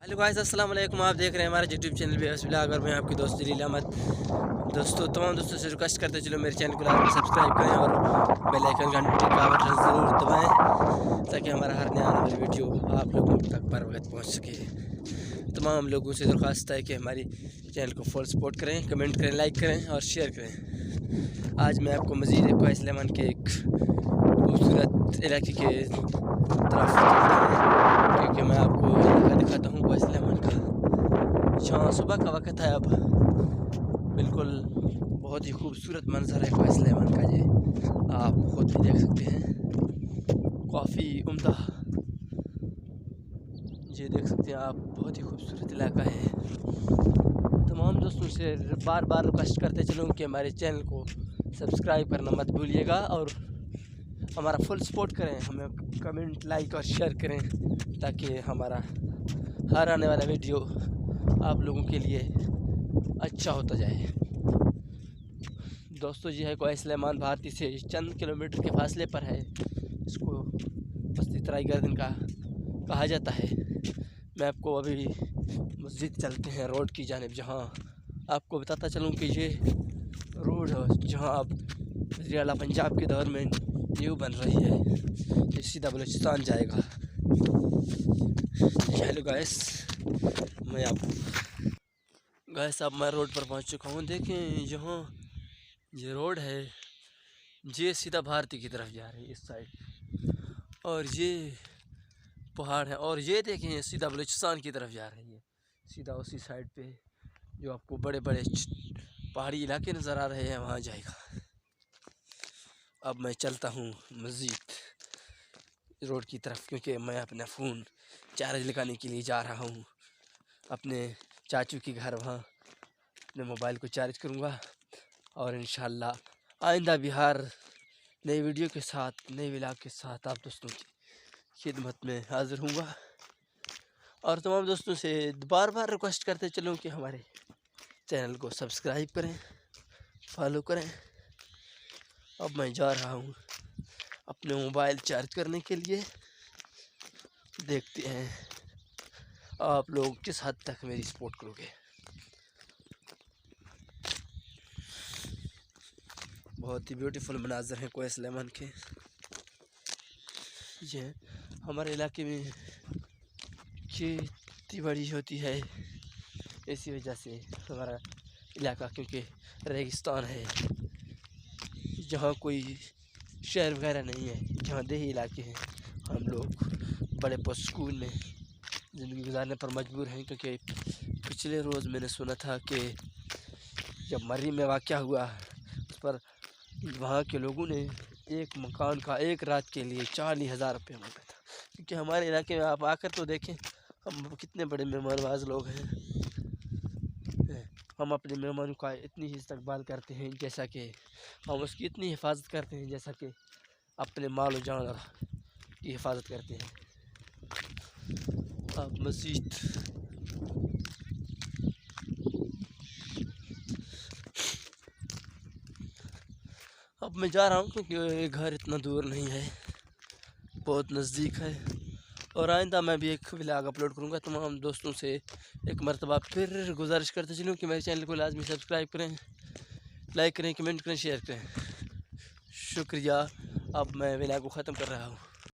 Hello guys, अस्सलाम वालेकुम। आप देख रहे हैं हमारे यूट्यूब चैनल पे व्लॉग और मैं आपकी दोस्त जलील अहमद। दोस्तों, तमाम दोस्तों से रिक्वेस्ट करते चलो मेरे चैनल को लाजमी सब्सक्राइब करें और बेल आइकन घंटी का बटन ज़रूर दबाएं ताकि हमारा हर नया आने वाली वीडियो आप लोगों तक बर वक्त पहुँच सके। तमाम लोगों से दरख्वास्त है कि हमारी चैनल को फुल सपोर्ट करें, कमेंट करें, लाइक करें और शेयर करें। आज मैं आपको मज़ीद एक कोय सुलेमान के एक खूबसूरत इलाके के तरफ क्योंकि मैं आपको इलाका दिखाता हूँ कोय सुलेमान का। जहाँ सुबह का वक्त है, अब बिल्कुल बहुत ही खूबसूरत मंजर है कोय सुलेमान का। ये आप खुद भी देख सकते हैं, काफ़ी उम्दा। ये देख सकते हैं आप, बहुत ही खूबसूरत इलाका है। तमाम दोस्तों से बार बार रिक्वेस्ट करते चलूँ कि हमारे चैनल को सब्सक्राइब करना मत भूलिएगा और हमारा फुल सपोर्ट करें, हमें कमेंट, लाइक और शेयर करें ताकि हमारा हर आने वाला वीडियो आप लोगों के लिए अच्छा होता जाए। दोस्तों, ये है कोय सुलेमान भारती से चंद किलोमीटर के फासले पर है। इसको बस्ती तराई गर्दन का कहा जाता है। मैं आपको अभी मस्जिद चलते हैं रोड की जानिब, जहाँ आपको बताता चलूँ कि ये रोड है जहाँ अब वज़ीर-ए-आला पंजाब के दौर में न्यू बन रही है। ये सीधा बलूचिस्तान जाएगा। हेलो गाइस, मैं अब मैं रोड पर पहुंच चुका हूं। देखें, यहाँ ये रोड है, ये सीधा भारती की तरफ जा रही है इस साइड, और ये पहाड़ है, और ये देखें ये सीधा बलूचिस्तान की तरफ जा रही है। सीधा उसी साइड पे जो आपको बड़े बड़े पहाड़ी इलाके नज़र आ रहे हैं वहाँ जाएगा। अब मैं चलता हूँ मज़ीद रोड की तरफ क्योंकि मैं अपना फ़ोन चार्ज लगाने के लिए जा रहा हूँ अपने चाचू के घर। वहाँ अपने मोबाइल को चार्ज करूँगा और इंशाल्लाह आइंदा बिहार नई वीडियो के साथ, नए व्लॉग के साथ आप दोस्तों की खिदमत में हाज़िर हूँगा। और तमाम दोस्तों से बार बार रिक्वेस्ट करते चलूँ कि हमारे चैनल को सब्सक्राइब करें, फॉलो करें। अब मैं जा रहा हूँ अपने मोबाइल चार्ज करने के लिए। देखते हैं आप लोग किस हद तक मेरी सपोर्ट करोगे। बहुत ही ब्यूटीफुल मनाज़र हैं कोय सुलेमान के। ये हमारे इलाके में खेती बाड़ी होती है, इसी वजह से हमारा इलाका क्योंकि रेगिस्तान है, जहाँ कोई शहर वगैरह नहीं है, जहाँ देही इलाके हैं। हम लोग बड़े पुरसुकून में ज़िंदगी गुजारने पर मजबूर हैं क्योंकि पिछले रोज़ मैंने सुना था कि जब मर्री में वाक़या हुआ उस पर वहाँ के लोगों ने एक मकान का एक रात के लिए 40,000 रुपये मांगा था। क्योंकि हमारे इलाके में आप आकर तो देखें, हम कितने बड़े मेहमान नवाज़ लोग हैं। हम अपने मेहमानों का इतनी ही इस्तकबाल करते हैं जैसा कि हम उसकी इतनी हिफाजत करते हैं जैसा कि अपने माल और जान की हिफाजत करते हैं। अब मज़ीद अब मैं जा रहा हूँ क्योंकि ये घर इतना दूर नहीं है, बहुत नज़दीक है। और आइंदा मैं भी एक व्लॉग अपलोड करूँगा। तमाम दोस्तों से एक मरतबा फिर गुजारिश करते चलूँ कि मेरे चैनल को लाजमी सब्सक्राइब करें, लाइक करें, कमेंट करें, शेयर करें। शुक्रिया। अब मैं व्लॉग को ख़त्म कर रहा हूँ।